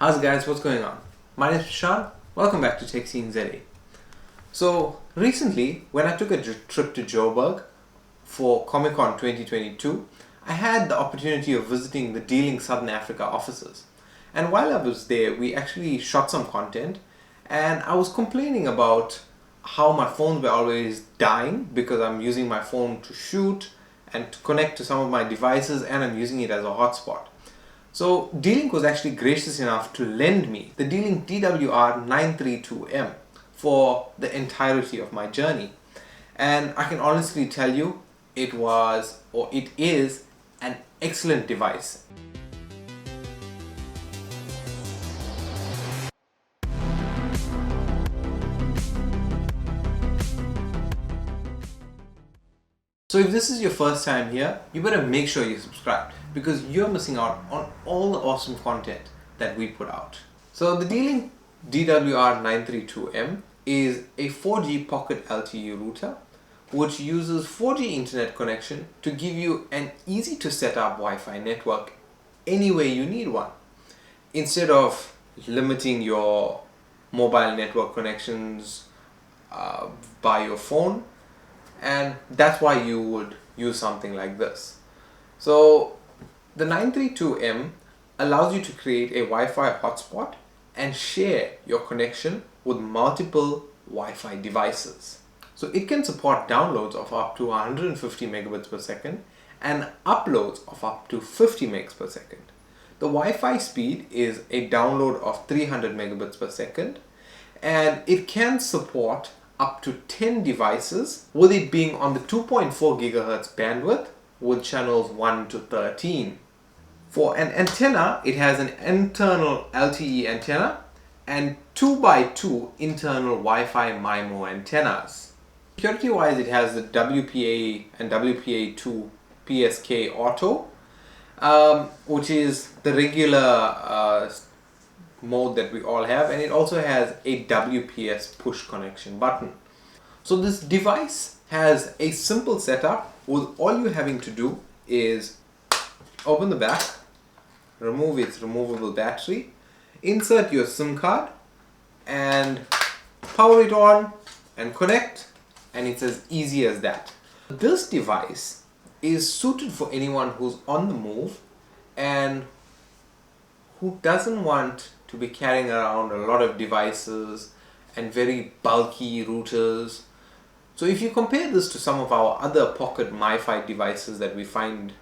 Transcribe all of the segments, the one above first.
How's it guys, what's going on? My name is Prashant, welcome back to techsceneza. So recently when I took a trip to Joburg for Comic-Con 2022, I had the opportunity of visiting the D-Link Southern Africa offices. And while I was there, we actually shot some content and I was complaining about how my phones were always dying because I'm using my phone to shoot and to connect to some of my devices and I'm using it as a hotspot. So D-Link was actually gracious enough to lend me the D-Link DWR-932M for the entirety of my journey. And I can honestly tell you it is an excellent device. So if this is your first time here, you better make sure you subscribe because you're missing out on all the awesome content that we put out. So the D-Link DWR-932M is a 4G pocket LTE router which uses 4G internet connection to give you an easy to set up Wi-Fi network anywhere you need one. Instead of limiting your mobile network connections by your phone, and that's why you would use something like this. So the 932M allows you to create a Wi-Fi hotspot and share your connection with multiple Wi-Fi devices. So it can support downloads of up to 150 megabits per second and uploads of up to 50 megs per second. The Wi-Fi speed is a download of 300 megabits per second and it can support up to 10 devices, with it being on the 2.4 gigahertz bandwidth with channels 1 to 13. For an antenna, it has an internal LTE antenna and 2x2 internal Wi-Fi MIMO antennas. Security wise, it has the WPA and WPA2 PSK auto, which is the regular mode that we all have, and it also has a WPS push connection button. So this device has a simple setup with all you're having to do is open the back, remove its removable battery, insert your SIM card and power it on and connect, and it's as easy as that. This device is suited for anyone who's on the move and who doesn't want to be carrying around a lot of devices and very bulky routers. So if you compare this to some of our other pocket Mifi devices that we find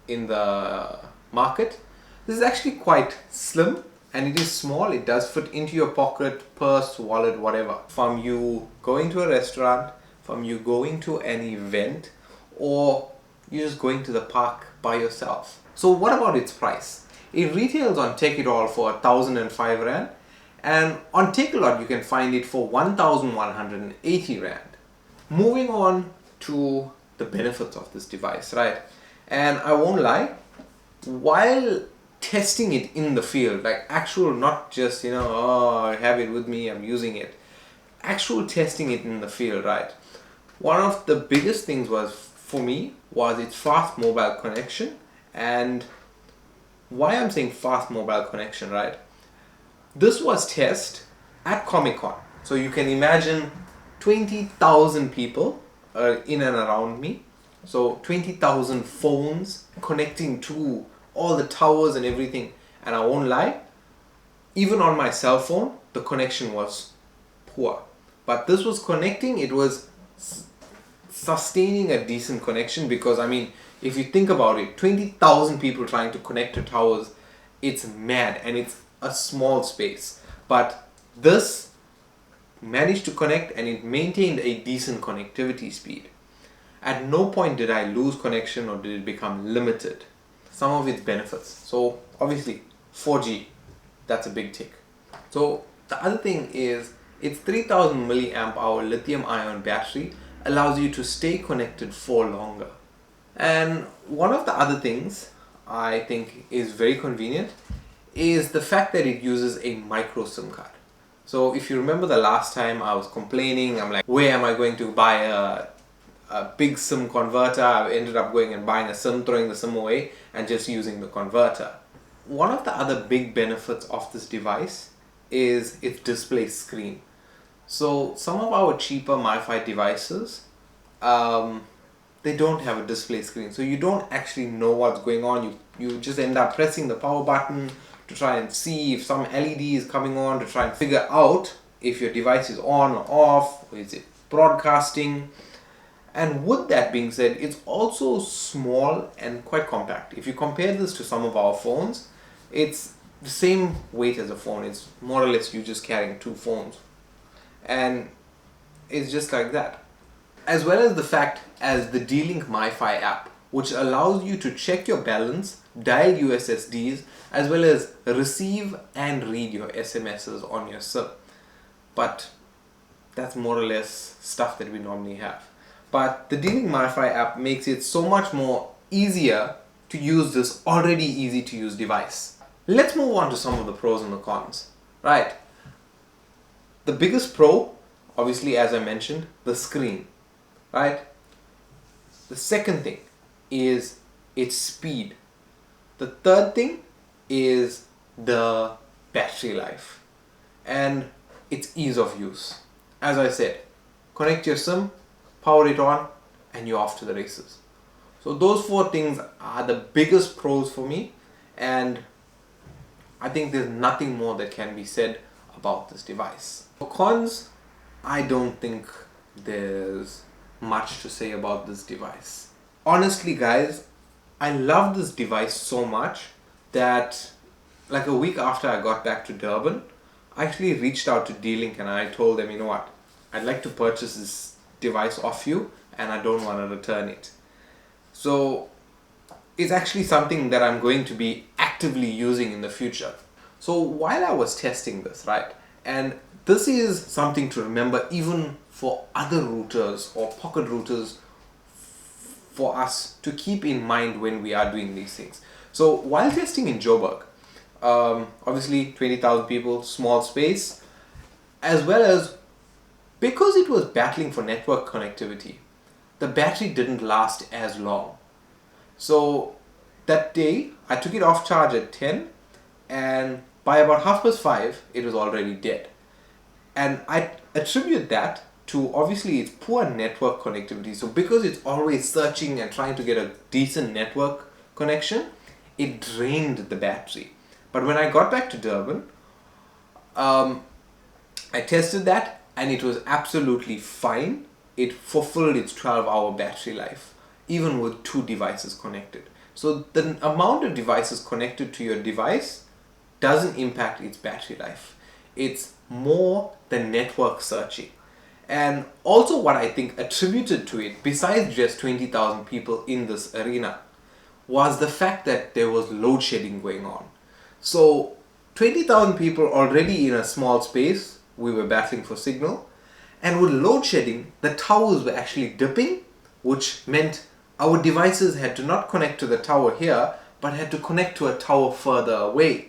in the market, this is actually quite slim and it is small. It does fit into your pocket, purse, wallet, whatever. From you going to a restaurant, from you going to an event, or you're just going to the park by yourself. So what about its price? It retails on Take It All for 1,005 Rand, and on Take A Lot you can find it for 1,180 Rand. Moving on to the benefits of this device, right? And I won't lie, while testing it in the field, like actual, not just, oh, I have it with me, I'm using it. Actual testing it in the field, right? One of the biggest things for me was its fast mobile connection. And why I'm saying fast mobile connection, right? This was tested at Comic-Con. So you can imagine 20,000 people in and around me. So 20,000 phones connecting to all the towers and everything. And I won't lie, even on my cell phone, the connection was poor. But this was connecting, it was sustaining a decent connection because, I mean, if you think about it, 20,000 people trying to connect to towers, it's mad and it's a small space. But this managed to connect and it maintained a decent connectivity speed. At no point did I lose connection or did it become limited. Some of its benefits. So obviously 4G, that's a big tick. So the other thing is its 3000 milliamp hour lithium ion battery allows you to stay connected for longer. And one of the other things I think is very convenient is the fact that it uses a micro SIM card. So if you remember the last time I was complaining, I'm like, where am I going to buy a big SIM converter? I ended up going and buying a SIM, throwing the SIM away and just using the converter. one of the other big benefits of this device is its display screen. So some of our cheaper Mifi devices, they don't have a display screen, so you don't actually know what's going on. You just end up pressing the power button to try and see if some LED is coming on, to try and figure out if your device is on or off, or is it broadcasting. And with that being said, it's also small and quite compact. If you compare this to some of our phones, it's the same weight as a phone. It's more or less you just carrying two phones, and it's just like that. As well as the fact as the D-Link Mifi app, which allows you to check your balance, dial USSDs, as well as receive and read your SMSs on your SIM. But that's more or less stuff that we normally have. But the D-Link Mifi app makes it so much more easier to use this already easy to use device. Let's move on to some of the pros and the cons. Right. The biggest pro, obviously, as I mentioned, the screen. Right? The second thing is its speed. The third thing is the battery life and its ease of use. As I said, connect your SIM, power it on, and you're off to the races. So those four things are the biggest pros for me, and I think there's nothing more that can be said about this device. For cons, I don't think there's much to say about this device. Honestly guys, I love this device so much that like a week after I got back to Durban, I actually reached out to D-Link and I told them, you know what, I'd like to purchase this device off you and I don't want to return it. So it's actually something that I'm going to be actively using in the future. So while I was testing this, right, and this is something to remember even for other routers or pocket routers for us to keep in mind when we are doing these things. So while testing in Joburg, obviously 20,000 people, small space, as well as because it was battling for network connectivity, the battery didn't last as long. So that day I took it off charge at 10 and by about 5:30 it was already dead. And I attribute that to obviously its poor network connectivity. So because it's always searching and trying to get a decent network connection, it drained the battery. But when I got back to Durban, I tested that and it was absolutely fine. It fulfilled its 12-hour battery life, even with two devices connected. So the amount of devices connected to your device doesn't impact its battery life. It's more than network searching. And also what I think attributed to it, besides just 20,000 people in this arena, was the fact that there was load shedding going on. So 20,000 people already in a small space, we were battling for signal, and with load shedding, the towers were actually dipping, which meant our devices had to not connect to the tower here, but had to connect to a tower further away,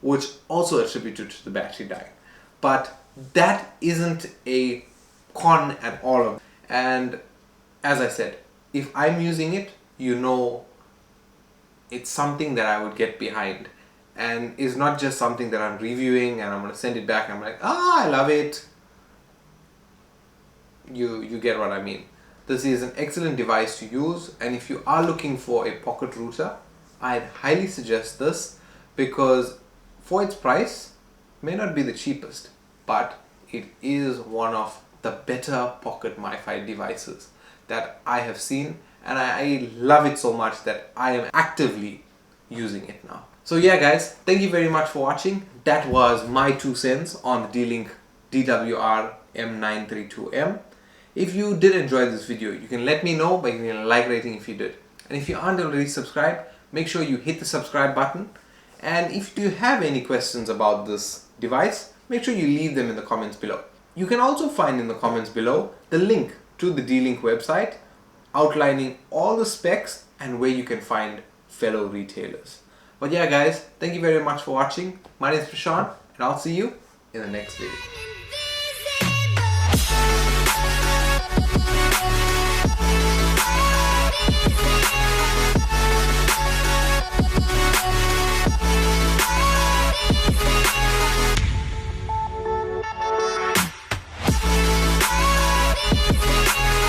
which also attributed to the battery dying. But that isn't a con at all. And as I said, if I'm using it, you know, it's something that I would get behind, and it's not just something that I'm reviewing and I'm going to send it back and I'm like, I love it. You get what I mean. This is an excellent device to use, and if you are looking for a pocket router, I'd highly suggest this, because for its price, may not be the cheapest, but it is one of the better pocket Mifi devices that I have seen, and I love it so much that I am actively using it now. So yeah guys, thank you very much for watching. That was my 2 cents on the D-Link DWR-932M. If you did enjoy this video, you can let me know by giving a like rating if you did. And if you aren't already subscribed, make sure you hit the subscribe button. And if you have any questions about this device, make sure you leave them in the comments below. You can also find in the comments below the link to the D-Link website outlining all the specs and where you can find fellow retailers. But yeah guys, thank you very much for watching. My name is Prashant and I'll see you in the next video.